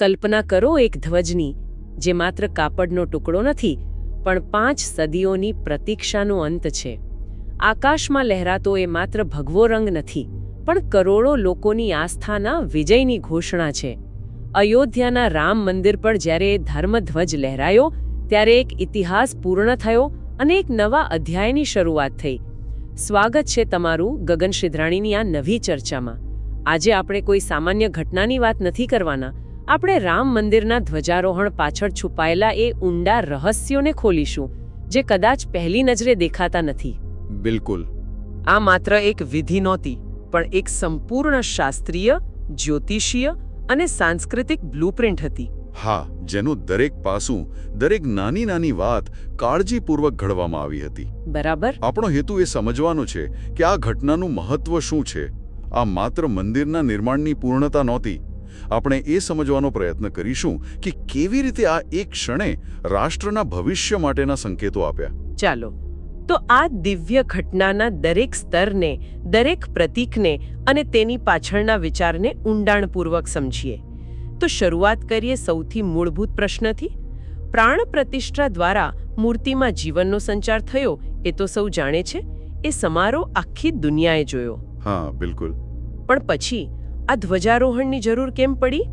કલ્પના કરો એક ધ્વજની, જે માત્ર કાપડનો ટુકડો નથી, પણ 5 સદીઓની પ્રતીક્ષાનો અંત છે. આકાશમાં લહેરાતો એ માત્ર ભગવો રંગ નથી, પણ કરોડો લોકોની આસ્થાના વિજયની ઘોષણા છે. અયોધ્યાના રામ મંદિર પર જ્યારે એ ધર્મધ્વજ લહેરાયો, ત્યારે એક ઇતિહાસ પૂર્ણ થયો અને એક નવા અધ્યાયની શરૂઆત થઈ. સ્વાગત છે તમારું ગગન શિધરાણીની આ નવી ચર્ચામાં. આજે આપણે કોઈ સામાન્ય ઘટનાની વાત નથી કરવાના. આપણે રામ મંદિરના ધ્વજારોહણ પાછળ છુપાયેલા એ ઊંડા રહસ્યોને ખોલીશું, જે કદાચ પહેલી નજરે દેખાતા નથી. બિલકુલ. આ માત્ર એક વિધિ નહોતી, પણ એક સંપૂર્ણ શાસ્ત્રીય, જ્યોતિષીય અને સાંસ્કૃતિક બ્લુપ્રિન્ટ હતી. હા, જેનું દરેક પાસું, દરેક નાની નાની વાત કાળજીપૂર્વક ઘડવામાં આવી હતી. બરાબર. આપણો હેતુ એ સમજવાનો છે કે આ ઘટનાનું મહત્વ શું છે. આ માત્ર મંદિરના નિર્માણની પૂર્ણતા નહોતી. આપણે એ સમજવાનો પ્રયત્ન કરીશું કે કેવી રીતે આ એક ક્ષણે રાષ્ટ્રના ભવિષ્ય માટેના સંકેતો આપ્યા. ચાલો, તો આ દિવ્ય ઘટનાના દરેક સ્તરને, દરેક પ્રતીકને અને તેની પાછળના વિચારને ઊંડાણપૂર્વક સમજીએ. તો શરૂઆત કરીએ સૌથી મૂળભૂત પ્રશ્નથી. પ્રાણ પ્રતિષ્ઠા દ્વારા મૂર્તિમાં જીવનનો સંચાર થયો એ તો સૌ જાણે છે. એ સમારોહ આખી દુનિયાએ જોયો. હા, બિલકુલ. પણ પછી આ ધ્વજારોહણની જરૂર કેમ પડી?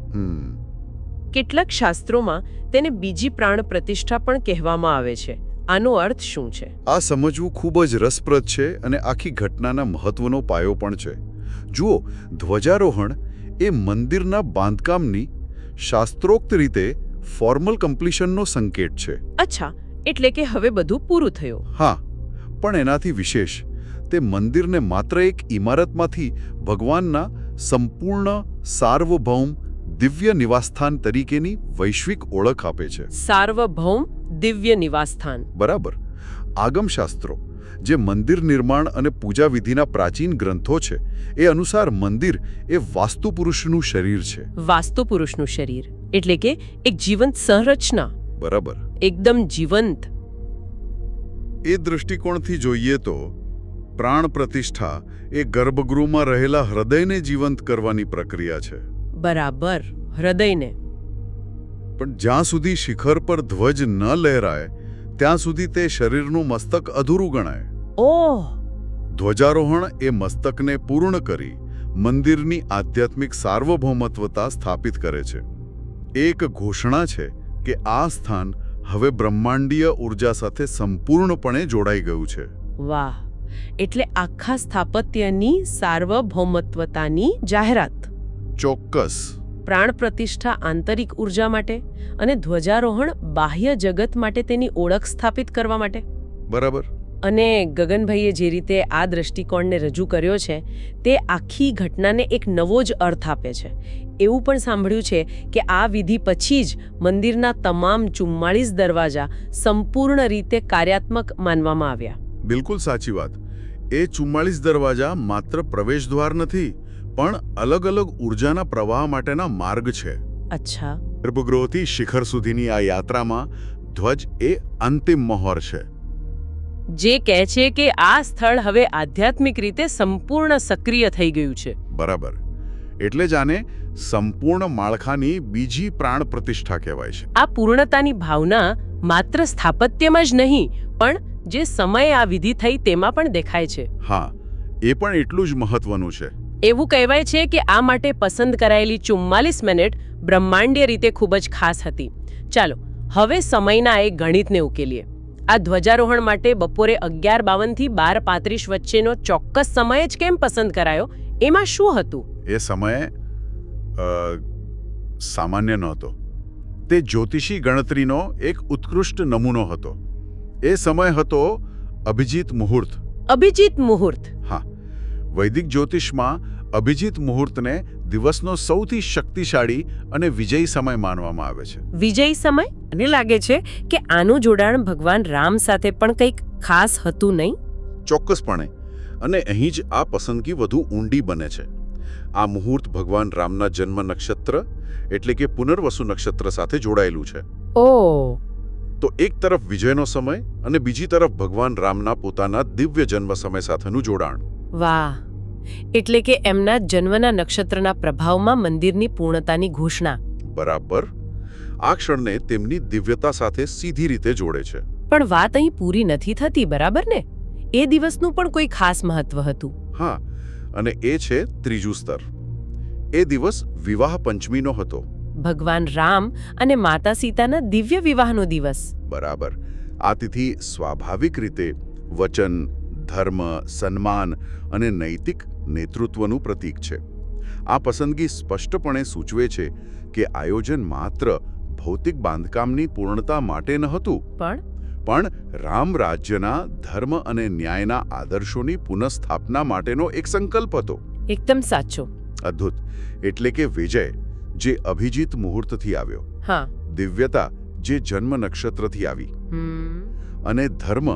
કેટલાક શાસ્ત્રોમાં તેને બીજી પ્રાણ પ્રતિષ્ઠા પણ કહેવામાં આવે છે. આનો અર્થ શું છે? આ સમજવું ખૂબ જ રસપ્રદ છે અને આખી ઘટનાના મહત્વનો પાયો પણ છે. જુઓ, ધ્વજારોહણ એ મંદિરના બાંધકામની શાસ્ત્રોક્ત રીતે ફોર્મલ કમ્પ્લીશનનો સંકેત છે. અચ્છા, એટલે કે હવે બધું પૂરું થયું. હા, પણ એનાથી વિશેષ, તે મંદિરને માત્ર એક ઇમારતમાંથી ભગવાનના સંપૂર્ણ સાર્વભૌમ દિવ્ય નિવાસસ્થાન તરીકેની વૈશ્વિક ઓળખ આપે છે. સાર્વભૌમ દિવ્ય નિવાસસ્થાન. બરાબર. આગમશાસ્ત્રો, જે મંદિર નિર્માણ અને પૂજા વિધિના પ્રાચીન ગ્રંથો છે, એ અનુસાર મંદિર એ વાસ્તુપુરુષનું શરીર છે. વાસ્તુપુરુષનું શરીર એટલે કે એક જીવંત સંરચના. બરાબર. એકદમ જીવંત. એ દૃષ્ટિકોણથી જોઈએ તો પ્રાણ પ્રતિષ્ઠા એ ગર્ભગૃહમાં રહેલા હૃદયને જીવંત કરવાની પ્રક્રિયા છે. બરાબર, હૃદયને. પણ જ્યાં સુધી શિખર પર ધ્વજ ન લહેરાય, ત્યાં સુધી તે શરીરનું મસ્તક અધૂરું ગણાય. ઓહ! ધ્વજારોહણ એ મસ્તકને પૂર્ણ કરી મંદિરની આધ્યાત્મિક સાર્વભૌમત્વતા સ્થાપિત કરે છે. એક ઘોષણા છે કે આ સ્થાન હવે બ્રહ્માંડીય ઉર્જા સાથે સંપૂર્ણપણે જોડાઈ ગયું છે. વાહ! એટલે આખા સ્થાપત્યની સાર્વભૌમત્વતાની જાહેરાત. ચોક્કસ. પ્રાણ પ્રતિષ્ઠા આંતરિક ઉર્જા માટે અને ધ્વજારોહણ બાહ્ય જગત માટે તેની ઓળખ સ્થાપિત કરવા માટે. બરાબર. અને ગગનભાઈએ જે રીતે આ દૃષ્ટિકોણને રજૂ કર્યો છે, તે આખી ઘટનાને એક નવો જ અર્થ આપે છે. એવું પણ સાંભળ્યું છે કે આ વિધિ પછી જ મંદિરના તમામ 44 દરવાજા સંપૂર્ણ રીતે કાર્યાત્મક માનવામાં આવ્યા. બિલકુલ સાચી વાત. એ 44 દરવાજા માત્ર પ્રવેશદ્વાર નથી, પણ અલગ અલગ ઉર્જાના પ્રવાહ માટેના માર્ગ છે. અચ્છા. ગર્ભગૃહથી શિખર સુધીની આ યાત્રામાં ધ્વજ એ અંતિમ મહોર છે. જે કહે છે કે આ સ્થળ હવે આધ્યાત્મિક રીતે સંપૂર્ણ સક્રિય થઈ ગયું છે. બરાબર. એટલે જ આને સંપૂર્ણ માળખાની બીજી પ્રાણ પ્રતિષ્ઠા કહેવાય છે. આ પૂર્ણતાની ભાવના માત્ર સ્થાપત્યમાં જ નહીં, પણ જે સમયે આ વિધિ થઈ તેમાં પણ દેખાય છે. હા, એ પણ એટલું જ મહત્વનું છે. એવું કહેવાય છે કે આ માટે પસંદ કરાયેલી 44 મિનિટ બ્રહ્માંડીય રીતે ખૂબ જ ખાસ હતી. ચાલો, હવે સમયના એક ગણિતને ઉકેલીએ. આ ધ્વજારોહણ માટે બપોરે 11:52 થી 12:35 વચ્ચેનો ચોક્કસ સમય જ કેમ પસંદ કરાયો? એમાં શું હતું? એ સમયે સામાન્ય નહોતો. તે જ્યોતિષી ગણતરીનો એક ઉત્કૃષ્ટ નમૂનો હતો. એ સમય હતો અભિજીત મુહૂર્ત. અભિજીત મુહૂર્ત. હા, વૈદિક જ્યોતિષમાં અભિજીત મુહૂર્તને દિવસનો સૌથી શક્તિશાળી અને વિજયી સમય માનવામાં આવે છે. વિજયી સમય? મને લાગે છે કે આનું જોડાણ ભગવાન રામ સાથે પણ કંઈક ખાસ હતું, નહીં? ચોક્કસપણે. અને અહીં જ આ પસંદગી વધુ ઊંડી બને છે. આ મુહૂર્ત ભગવાન રામના જન્મ નક્ષત્ર એટલે કે પુનર્વસુ નક્ષત્ર સાથે જોડાયેલું છે. ઓહ! તો એક તરફ વિજયનો સમય અને બીજી તરફ ભગવાન રામના પોતાના દિવ્ય જન્મ સમય સાથેનું જોડાણ. વાહ! એટલે કે એમના જન્મના નક્ષત્રના પ્રભાવમાં મંદિરની પૂર્ણતાની ઘોષણા. બરાબર. આ ક્ષણને તેમની દિવ્યતા સાથે સીધી રીતે જોડે છે. પણ વાત અહીં પૂરી નથી થતી, બરાબર ને? એ દિવસનું પણ કોઈ ખાસ મહત્વ હતું. હા, અને એ છે ત્રીજું સ્તર. એ દિવસ વિવાહ પંચમીનો હતો. ભગવાન રામ અને માતા સીતાના દિવ્ય વિવાહનો દિવસ. બરાબર. આ તિથિ સ્વાભાવિક રીતે વચન, ધર્મ, સન્માન અને નૈતિક નેતૃત્વનું પ્રતીક છે. આ પસંદગી સ્પષ્ટપણે સૂચવે છે કે આયોજન માત્ર ભૌતિક બાંધકામની પૂર્ણતા માટે નહોતું, પણ રામ રાજ્યના ધર્મ અને ન્યાયના આદર્શોની પુનઃસ્થાપના માટેનો એક સંકલ્પ હતો. એકદમ સાચો. અદ્ભુત. એટલે કે વિજય જે અભિજીત મુહૂર્તથી આવ્યો, હા, દિવ્યતા જે જન્મ નક્ષત્રથી આવી, અને ધર્મ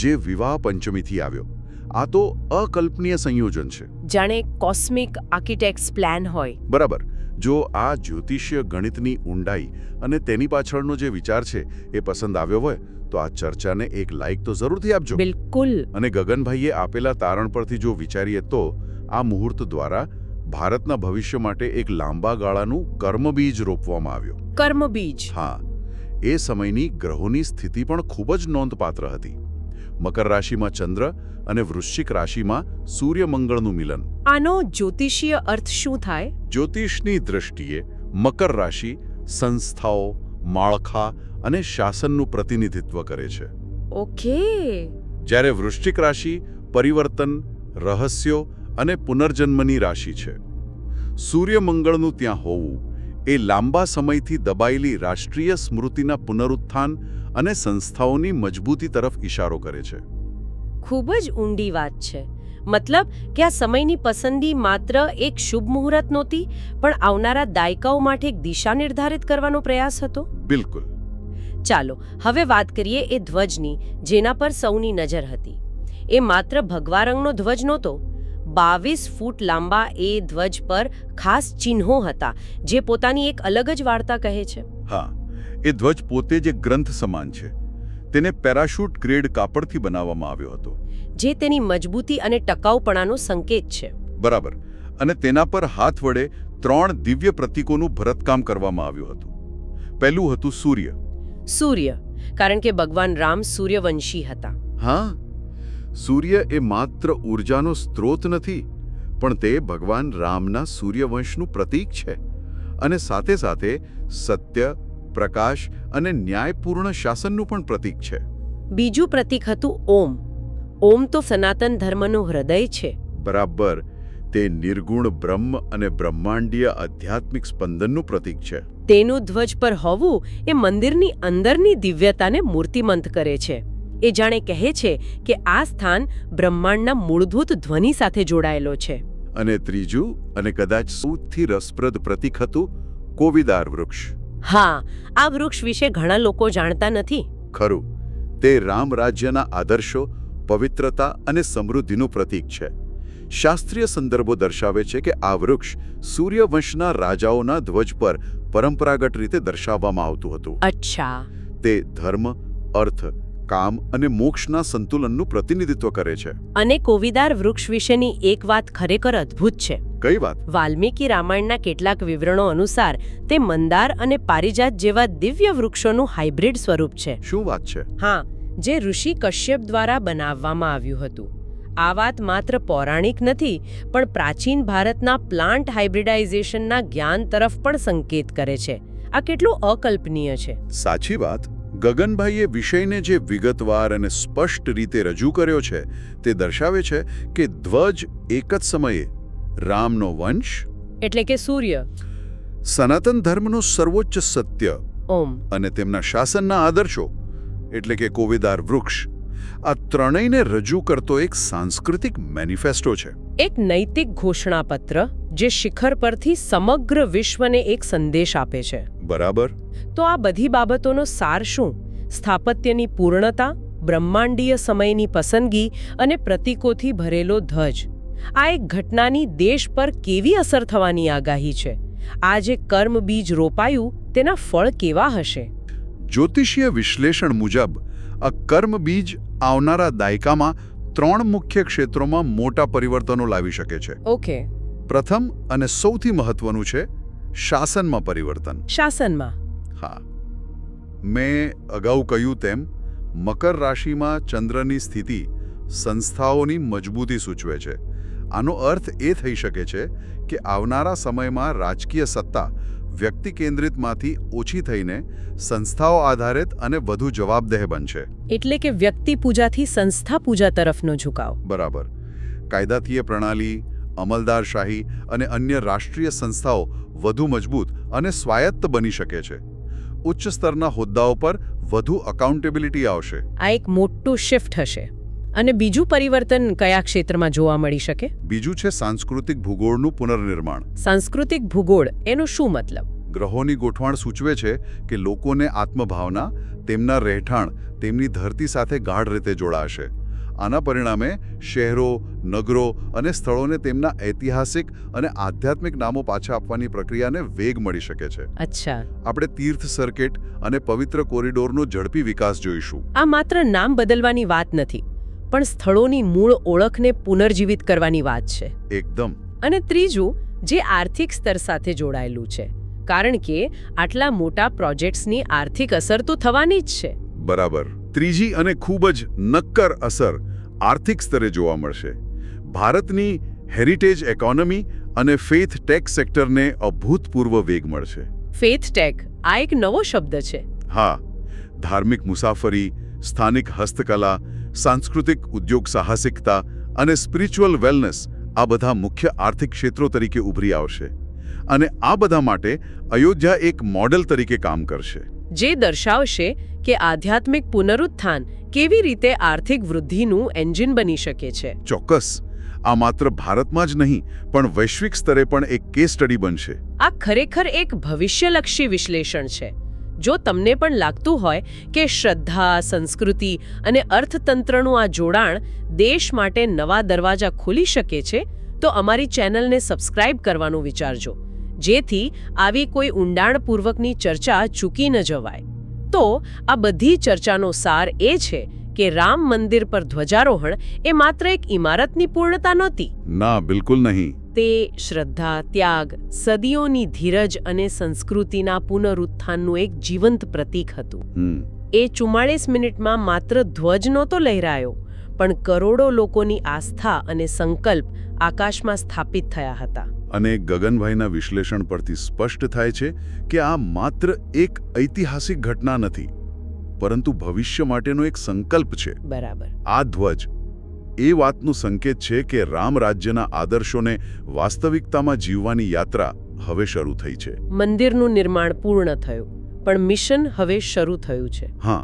જે વિવાહ પંચમીથી આવ્યો. આ તો અકલ્પનીય સંયોજન છે. જાણે કોસ્મિક આર્કિટેક્ટ્સ પ્લાન હોય. બરાબર. જો આ જ્યોતિષીય ગણિતની ઊંડાઈ અને તેની પાછળનો જે વિચાર છે એ પસંદ આવ્યો હોય તો આ ચર્ચાને એક લાઇક તો જરૂરથી આપજો. બિલકુલ. અને ગગનભાઈએ આપેલા તારણ પરથી જો વિચારીએ તો આ મુહૂર્ત દ્વારા ભારતના ભવિષ્ય માટે એક લાંબા ગાળાનું કર્મબીજ રોપવામાં આવ્યો. કર્મબીજ. હા. એ સમયની ગ્રહોની સ્થિતિ પણ ખૂબ જ નોંધપાત્ર હતી. મકર રાશિમાં ચંદ્ર અને વૃશ્ચિક રાશિમાં સૂર્ય મંગળનું મિલન. આનો જ્યોતિષીય અર્થ શું થાય? જ્યોતિષની દૃષ્ટિએ મકર રાશિ સંસ્થાઓ, માળખા અને શાસનનું પ્રતિનિધિત્વ કરે છે. ઓકે. જ્યારે વૃશ્ચિક રાશિ પરિવર્તન, રહસ્યો અને પુનર્જન્મની રાશિ છે. સૂર્ય મંગળનું ત્યાં હોવું એ લાંબા સમયથી દબાયેલી રાષ્ટ્રીય સ્મૃતિના પુનરુત્થાન અને સંસ્થાઓની મજબૂતી તરફ ઇશારો કરે છે. ખૂબ જ ઊંડી વાત છે. મતલબ કે આ સમયની પસંદગી માત્ર એક શુભ મુહૂર્ત નહોતી, પણ આવનારા દાયકાઓ માટે એક દિશા નિર્ધારિત કરવાનો પ્રયાસ હતો. બિલકુલ. ચાલો હવે વાત કરીએ એ ધ્વજની, જેના પર સૌની નજર હતી. એ માત્ર ભગવા રંગનો ધ્વજ નહોતો. 22 ફૂટ લાંબા એ ધ્વજ પર ખાસ ચિહ્નો હતા, જે પોતાની એક અલગ જ વાર્તા કહે છે. હા, એ ધ્વજ પોતે જ એક ગ્રંથ સમાન છે. તેને પેરાશૂટ ગ્રેડ કાપડથી બનાવવામાં આવ્યો હતો, જે તેની મજબૂતી અને ટકાઉપણાનો સંકેત છે. બરાબર. અને તેના પર હાથ વડે 3 દિવ્ય પ્રતીકોનું ભરતકામ કરવામાં આવ્યું હતું. પહેલું હતું સૂર્ય. સૂર્ય, કારણ કે ભગવાન રામ સૂર્યવંશી હતા. હા, સૂર્ય એ માત્ર ઊર્જાનો સ્ત્રોત નથી, પણ તે ભગવાન રામના સૂર્યવંશનું પ્રતીક છે. અને સાથે સાથે સત્ય, પ્રકાશ અને ન્યાયપૂર્ણ શાસનનું પણ પ્રતીક છે. બીજું પ્રતીક હતું ઓમ. ઓમ તો સનાતન ધર્મનું હૃદય છે. બરાબર. તે નિર્ગુણ બ્રહ્મ અને બ્રહ્માંડીય આધ્યાત્મિક સ્પંદનનું પ્રતીક છે. તેનું ધ્વજ પર હોવું એ મંદિરની અંદરની દિવ્યતાને મૂર્તિમંત કરે છે. એ જાણે કહે છે કે આ સ્થાન બ્રહ્માંડના મૂળભૂત ધ્વનિ સાથે જોડાયેલો છે. અને ત્રીજું અને કદાચ સૌથી રસપ્રદ પ્રતીક હતું કોવિદાર વૃક્ષ. હા, આ વૃક્ષ વિશે ઘણા લોકો જાણતા નથી. ખરું. તે રામ રાજ્યના આદર્શો, પવિત્રતા અને સમૃદ્ધિનું પ્રતીક છે. શાસ્ત્રીય સંદર્ભો દર્શાવે છે કે આ વૃક્ષ સૂર્યવંશના રાજાઓના ધ્વજ પર પરંપરાગત રીતે દર્શાવવામાં આવતું હતું. અચ્છા. તે ધર્મ, અર્થ, કામ અને મોક્ષના સંતુલનનું પ્રતિનિધિત્વ કરે છે. અને કોવિદાર વૃક્ષ વિશેની એક વાત ખરેખર અદ્ભુત છે. કઈ વાત? વાલ્મીકી રામાયણના કેટલાક વિવરણો અનુસાર તે મંદાર અને પારિજાત જેવા દિવ્ય વૃક્ષોનું હાઇબ્રિડ સ્વરૂપ છે. શું વાત છે? હા, જે ઋષિ કશ્યપ દ્વારા બનાવવામાં આવ્યું હતું. આ વાત માત્ર પૌરાણિક નથી, પણ પ્રાચીન ભારતના પ્લાન્ટ હાઇબ્રિડાઇઝેશનના જ્ઞાન તરફ પણ સંકેત કરે છે. આ કેટલું અકલ્પનીય છે. સાચી વાત. ગગનભાઈએ વિષયને જે વિગતવાર અને સ્પષ્ટ રીતે રજૂ કર્યો છે તે દર્શાવે છે કે ધ્વજ એક જ સમયે રામનો વંશ એટલે કે સૂર્ય, સનાતન ધર્મનું સર્વોચ્ચ સત્ય ઓમ અને તેમના શાસનના આદર્શો એટલે કે કોવિદાર વૃક્ષ, આ ત્રણેયને રજૂ કરતો એક સાંસ્કૃતિક મેનિફેસ્ટો છે. એક નૈતિક ઘોષણાપત્ર જે શિખર પરથી સમગ્ર વિશ્વને એક સંદેશ આપે છે. બરાબર. તો આ બધી બાબતોનો સાર શું? સ્થાપત્યની પૂર્ણતા, બ્રહ્માંડીય સમયની પસંદગી અને પ્રતીકોથી ભરેલો ધ્વજ. આ એક ઘટનાની દેશ પર કેવી અસર થવાની આગાહી છે? આ જે કર્મબીજ રોપાયું તેના ફળ કેવા હશે? જ્યોતિષીય વિશ્લેષણ મુજબ આ કર્મબીજ આવનારા દાયકામાં 3 મુખ્ય ક્ષેત્રોમાં મોટા પરિવર્તનો લાવી શકે છે. ઓકે. પ્રથમ અને સૌથી મહત્વનું છે શાસનમાં પરિવર્તન. શાસનમાં હા, મેં અગાઉ કહ્યું તેમ મકર રાશિમાં ચંદ્રની સ્થિતિ સંસ્થાઓની મજબૂતી સૂચવે છે. આનો અર્થ એ થઈ શકે છે કે આવનારા સમયમાં રાજકીય સત્તા વ્યક્તિ કેન્દ્રિતમાંથી ઓછી થઈને સંસ્થાઓ આધારિત અને વધુ જવાબદેહ બનશે. એટલે કે વ્યક્તિ પૂજાથી સંસ્થા પૂજા તરફનો ઝુકાવ. બરાબર. કાયદાકીય પ્રણાલી, અમલદારશાહી અને અન્ય રાષ્ટ્રીય સંસ્થાઓ વધુ મજબૂત અને સ્વાયત્ત બની શકે છે. ઉચ્ચ સ્તરના હોદ્દાઓ પર વધુ અકાઉન્ટેબિલિટી આવશે. આ એક મોટું શિફ્ટ હશે. અને બીજું પરિવર્તન કયા ક્ષેત્રમાં જોવા મળી શકે? બીજું છે સાંસ્કૃતિક ભૂગોળનું પુનર્નિર્માણ. સાંસ્કૃતિક ભૂગોળ એનો શું મતલબ? ગ્રહોની ગોઠવણ સૂચવે છે કે લોકોને આત્મભાવના, તેમના રહેઠાણ, તેમની ધરતી સાથે ગાઢ રીતે જોડાશે. આના પરિણામે શહેરો, નગરો અને સ્થળોને તેમના ઐતિહાસિક અને આધ્યાત્મિક નામો પાછા આપવાની પ્રક્રિયાને વેગ મળી શકે છે. અચ્છા. આપણે તીર્થ સર્કિટ અને પવિત્ર કોરિડોરનો ઝડપી વિકાસ જોઈશું. આ માત્ર નામ બદલવાની વાત નથી, પણ સ્થળોની મૂળ ઓળખને પુનર્જીવિત કરવાની વાત છે. એકદમ. અને ત્રીજું, જે આર્થિક સ્તર સાથે જોડાયેલું છે, કારણ કે આટલા મોટા પ્રોજેક્ટ્સની આર્થિક અસર તો થવાની જ છે. બરાબર. ત્રીજી અને ખૂબ જ નક્કર અસર આર્થિક સ્તરે જોવા મળશે. ભારતની હેરિટેજ ઇકોનોમી અને ફેથ ટેક સેક્ટરને અભૂતપૂર્વ વેગ મળશે. ફેથ ટેક, આ એક નવો શબ્દ છે. હા, ધાર્મિક મુસાફરી, સ્થાનિક હસ્તકલા, સાંસ્કૃતિક ઉદ્યોગ સાહસિકતા અને સ્પિરિચ્યુઅલ વેલનેસ આ બધા મુખ્ય આર્થિક ક્ષેત્રો તરીકે ઉભરી આવશે. અને આ બધા માટે અયોધ્યા એક મોડેલ તરીકે કામ કરશે, જે દર્શાવશે કે આધ્યાત્મિક પુનરુત્થાન કેવી રીતે આર્થિક વૃદ્ધિનું એન્જિન બની શકે છે. ચોક્કસ. આ માત્ર ભારતમાં જ નહીં પણ વૈશ્વિક સ્તરે પણ એક કેસ સ્ટડી બનશે. આ ખરેખર એક ભવિષ્યલક્ષી વિશ્લેષણ છે. જો તમને પણ લાગતું હોય કે શ્રદ્ધા, સંસ્કૃતિ અને અર્થતંત્રનું આ જોડાણ દેશ માટે નવા દરવાજા ખોલી શકે છે, તો અમારી ચેનલને સબસ્ક્રાઇબ કરવાનું વિચારજો, જેથી આવી કોઈ ઊંડાણપૂર્વકની ચર્ચા ચૂકી ન જવાય. તો આ બધી ચર્ચાનો સાર એ છે કે રામ મંદિર પર ધ્વજારોહણ એ માત્ર એક ઇમારતની પૂર્ણતા નહોતી. ના, બિલકુલ નહીં. તે શ્રદ્ધા, ત્યાગ, સદીઓની ધીરજ અને સંસ્કૃતિના પુનરુત્થાનનું એક જીવંત પ્રતીક હતું. એ 44 મિનિટમાં માત્ર ધ્વજ નહોતો લહેરાયો, પણ કરોડો લોકોની આસ્થા અને સંકલ્પ આકાશમાં સ્થાપિત થયા હતા. અને ગગનભાઈના વિશ્લેષણ પરથી સ્પષ્ટ થાય છે કે આ માત્ર એક ઐતિહાસિક ઘટના નથી, પરંતુ ભવિષ્ય માટેનો એક સંકલ્પ છે. બરાબર. આ ધ્વજ એ વાતનું સંકેત છે કે રામ રાજ્યના આદર્શોને વાસ્તવિકતામાં જીવવાની યાત્રા હવે શરૂ થઈ છે. મંદિરનું નિર્માણ પૂર્ણ થયું, પણ મિશન હવે શરૂ થયું છે. હા,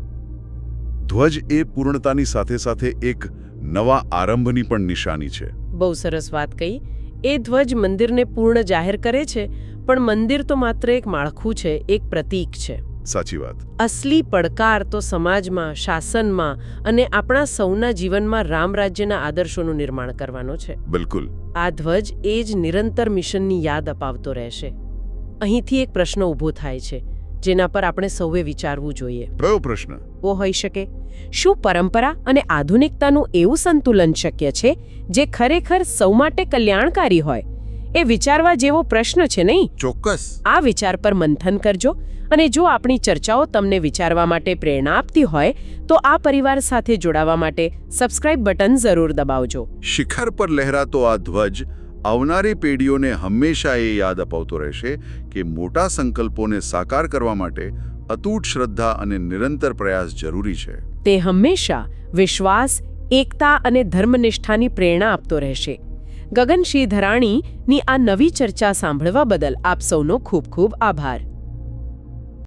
ધ્વજ એ પૂર્ણતાની સાથે સાથે એક નવા આરંભની પણ નિશાની છે. બહુ સરસ વાત કહી. એ ધ્વજ મંદિરને પૂર્ણ જાહેર કરે છે, પણ મંદિર તો માત્ર એક માળખું છે, એક પ્રતીક છે. સાચી વાત. અસલી પડકાર તો સમાજમાં, શાસનમાં અને આપણા સૌના જીવનમાં રામ રાજ્યના આદર્શોનું નિર્માણ કરવાનો છે. બિલકુલ. આ ધ્વજ એ જ નિરંતર મિશનની યાદ અપાવતો રહેશે. અહીંથી એક પ્રશ્ન ઊભો થાય છે, જેના પર આપણે સૌએ વિચારવું જોઈએ. કયો પ્રશ્ન? ઓ હોઈ શકે, શું પરંપરા અને આધુનિકતાનું એવું સંતુલન શક્ય છે જે ખરેખર સૌ માટે કલ્યાણકારી હોય? એ વિચારવા જેવો પ્રશ્ન છે, નહીં? ચોક્કસ. આ વિચાર પર મંથન કરજો, અને જો આપણી ચર્ચાઓ તમને વિચારવા માટે પ્રેરણા આપતી હોય તો આ પરિવાર સાથે જોડાવા માટે સબસ્ક્રાઇબ બટન જરૂર દબાવજો. શિખર પર લહેરાતો આ ધ્વજ આવનારી પેઢીઓને હંમેશા એ યાદ અપાવતો રહેશે કે મોટા સંકલ્પોને સાકાર કરવા માટે અતૂટ શ્રદ્ધા અને નિરંતર પ્રયાસ જરૂરી છે. તે હંમેશા વિશ્વાસ, એકતા અને ધર્મનિષ્ઠાની પ્રેરણા આપતો રહેશે. ગગનસિંહ ધરાણીની આ નવી ચર્ચા સાંભળવા બદલ આપ સૌનો ખૂબ ખૂબ આભાર.